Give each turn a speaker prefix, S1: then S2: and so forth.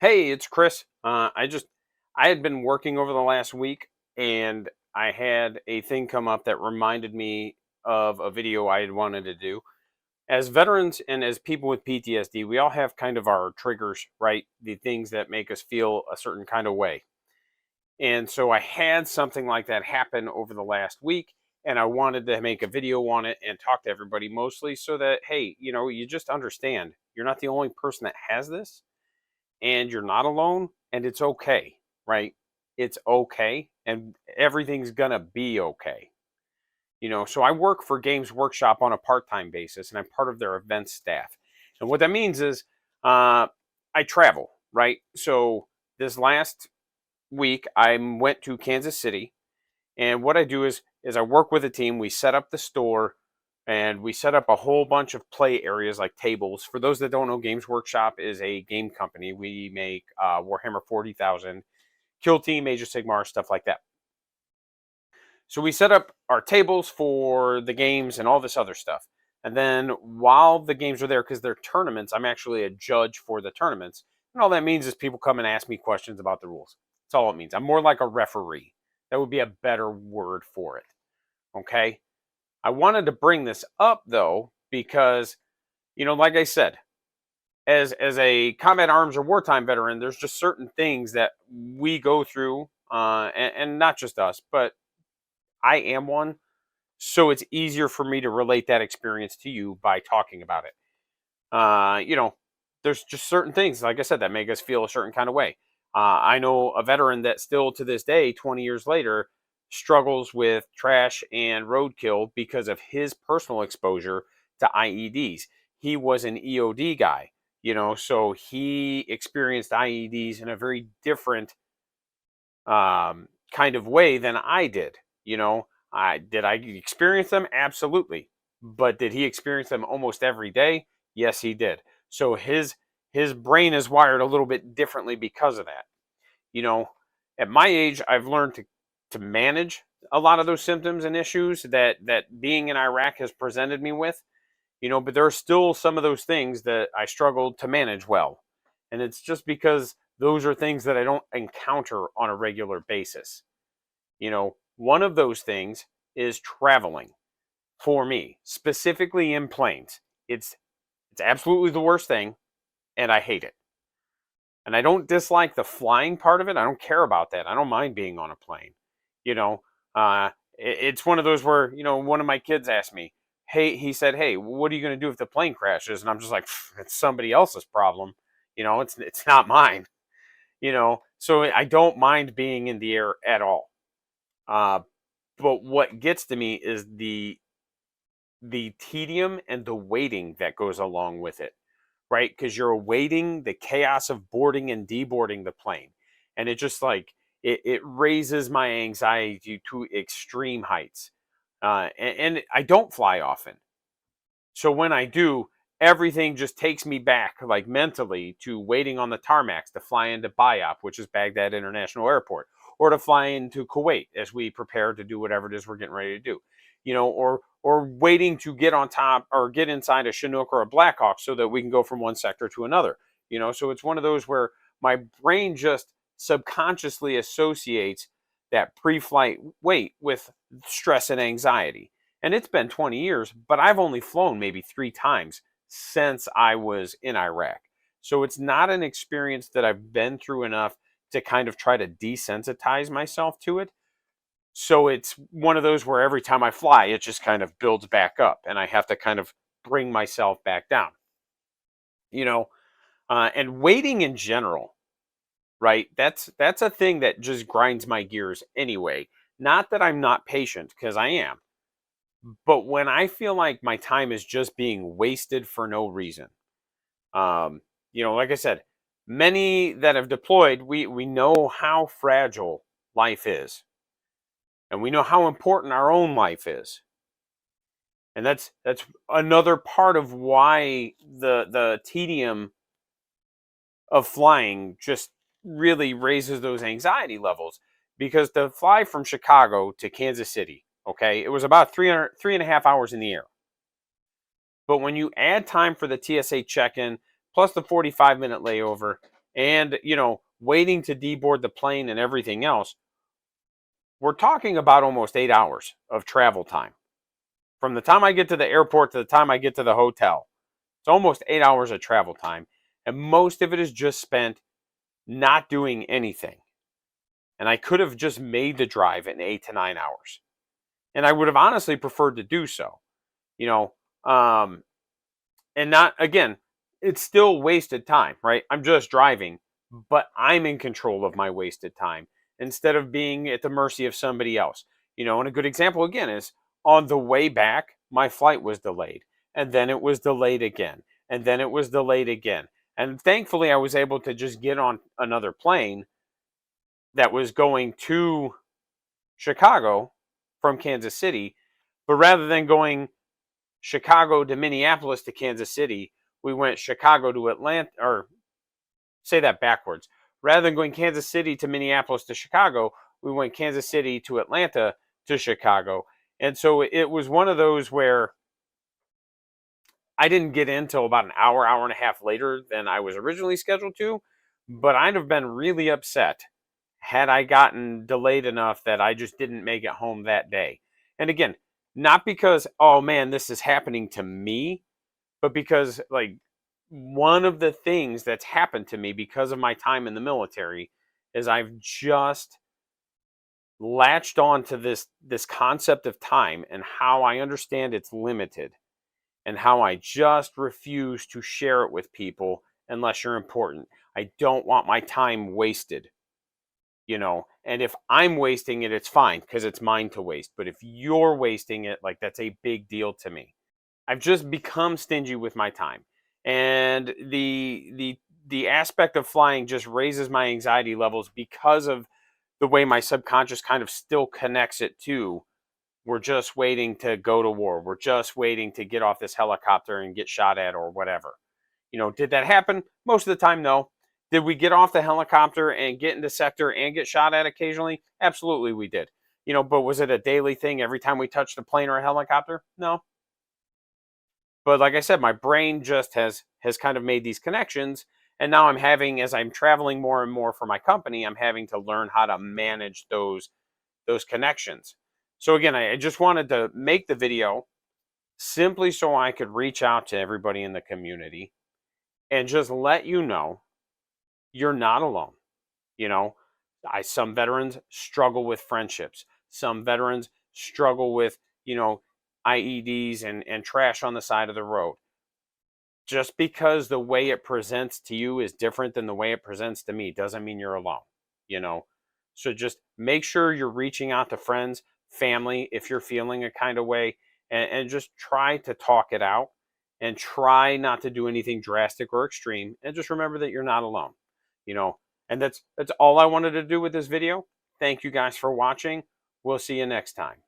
S1: Hey, it's Chris. I had been working over the last week and I had a thing come up that reminded me of a video I had wanted to do. As veterans and as people with PTSD, we all have kind of our triggers, right? The things that make us feel a certain kind of way. And so I had something like that happen over the last week and I wanted to make a video on it and talk to everybody mostly so that, hey, you just understand you're not the only person that has this and you're not alone and it's okay, right? It's okay and everything's gonna be okay. So I work for Games Workshop on a part-time basis and I'm part of their events staff. And what that means is uh, I travel, right? So this last week I went to Kansas City, and what I do is I work with a team. We set up the store and we set up a whole bunch of play areas like tables. For those that don't know, Games Workshop is a game company. We make Warhammer 40,000, Kill Team, Age of Sigmar, stuff like that. So we set up our tables for the games and all this other stuff. And then while the games are there, because they're tournaments, I'm actually a judge for the tournaments. And all that means is people come and ask me questions about the rules. That's all it means. I'm more like a referee. That would be a better word for it. Okay. I wanted to bring this up though, because, like I said, as a combat arms or wartime veteran, there's just certain things that we go through, and not just us, but I am one. So it's easier for me to relate that experience to you by talking about it. Uh, you know, there's just certain things, like I said, that make us feel a certain kind of way. I know a veteran that still to this day, 20 years later, struggles with trash and roadkill because of his personal exposure to IEDs. He was an EOD guy, so he experienced IEDs in a very different kind of way than I did. I experience them? Absolutely. But did he experience them almost every day? Yes, he did. So his brain is wired a little bit differently because of that. You know, at my age, I've learned to manage a lot of those symptoms and issues that being in Iraq has presented me with. But there are still some of those things that I struggled to manage well. And it's just because those are things that I don't encounter on a regular basis. One of those things is traveling for me, specifically in planes. It's absolutely the worst thing, and I hate it. And I don't dislike the flying part of it. I don't care about that. I don't mind being on a plane. You know, it's one of those where one of my kids asked me, "Hey," he said, "Hey, what are you going to do if the plane crashes?" And I'm just like, "It's somebody else's problem. It's not mine." So I don't mind being in the air at all. Uh, but what gets to me is the tedium and the waiting that goes along with it, right? Because you're awaiting the chaos of boarding and deboarding the plane. And it just like it raises my anxiety to extreme heights. And I don't fly often. So when I do, everything just takes me back, like mentally, to waiting on the tarmacs to fly into Bayap, which is Baghdad International Airport, or to fly into Kuwait as we prepare to do whatever it is we're getting ready to do, or waiting to get on top or get inside a Chinook or a Blackhawk so that we can go from one sector to another. So it's one of those where my brain just subconsciously associates that pre-flight wait with stress and anxiety. And it's been 20 years, but I've only flown maybe 3 times since I was in Iraq. So it's not an experience that I've been through enough to kind of try to desensitize myself to it. So it's one of those where every time I fly, it just kind of builds back up and I have to kind of bring myself back down, you know, and waiting in general, right? That's a thing that just grinds my gears anyway. Not that I'm not patient, because I am, but when I feel like my time is just being wasted for no reason, like I said, many that have deployed, we know how fragile life is, and we know how important our own life is, and that's another part of why the tedium of flying just really raises those anxiety levels. Because to fly from Chicago to Kansas City, okay, it was about 3.5 hours in the air. But when you add time for the TSA check-in plus the 45-minute layover, and, you know, waiting to deboard the plane and everything else, we're talking about almost 8 hours of travel time. From the time I get to the airport to the time I get to the hotel, it's almost 8 hours of travel time. And most of it is just spent not doing anything. And I could have just made the drive in 8 to 9 hours. And I would have honestly preferred to do so, you know, and not, again, it's still wasted time, right? I'm just driving, but I'm in control of my wasted time instead of being at the mercy of somebody else. You know, and a good example again is on the way back, my flight was delayed, and then it was delayed again, and then it was delayed again. And thankfully, I was able to just get on another plane that was going to Chicago from Kansas City. But rather than going Chicago to Minneapolis to Kansas City, we went Chicago to Atlanta, or say that backwards. Rather than going Kansas City to Minneapolis to Chicago, we went Kansas City to Atlanta to Chicago. And so it was one of those where I didn't get in till about an hour, hour and a half later than I was originally scheduled to. But I'd have been really upset had I gotten delayed enough that I just didn't make it home that day. And again, not because, oh man, this is happening to me, but because, like, one of the things that's happened to me because of my time in the military is I've just latched on to this concept of time and how I understand it's limited, and how I just refuse to share it with people unless you're important. I don't want my time wasted, you know. And if I'm wasting it, it's fine because it's mine to waste. But if you're wasting it, like, that's a big deal to me. I've just become stingy with my time. And the aspect of flying just raises my anxiety levels because of the way my subconscious kind of still connects it to, we're just waiting to go to war. We're just waiting to get off this helicopter and get shot at or whatever. You know, did that happen? Most of the time, no. Did we get off the helicopter and get into sector and get shot at occasionally? Absolutely, we did. You know, but was it a daily thing every time we touched a plane or a helicopter? No. But like I said, my brain just has kind of made these connections, and now I'm having, as I'm traveling more and more for my company, I'm having to learn how to manage those connections. So again, I just wanted to make the video simply so I could reach out to everybody in the community and just let you know you're not alone. You know, some veterans struggle with friendships. Some veterans struggle with, you know, IEDs and trash on the side of the road. Just because the way it presents to you is different than the way it presents to me doesn't mean you're alone, you know. So just make sure you're reaching out to friends, family, if you're feeling a kind of way, and just try to talk it out, and try not to do anything drastic or extreme, and just remember that you're not alone, you know. And that's all I wanted to do with this video. Thank you guys for watching. We'll see you next time.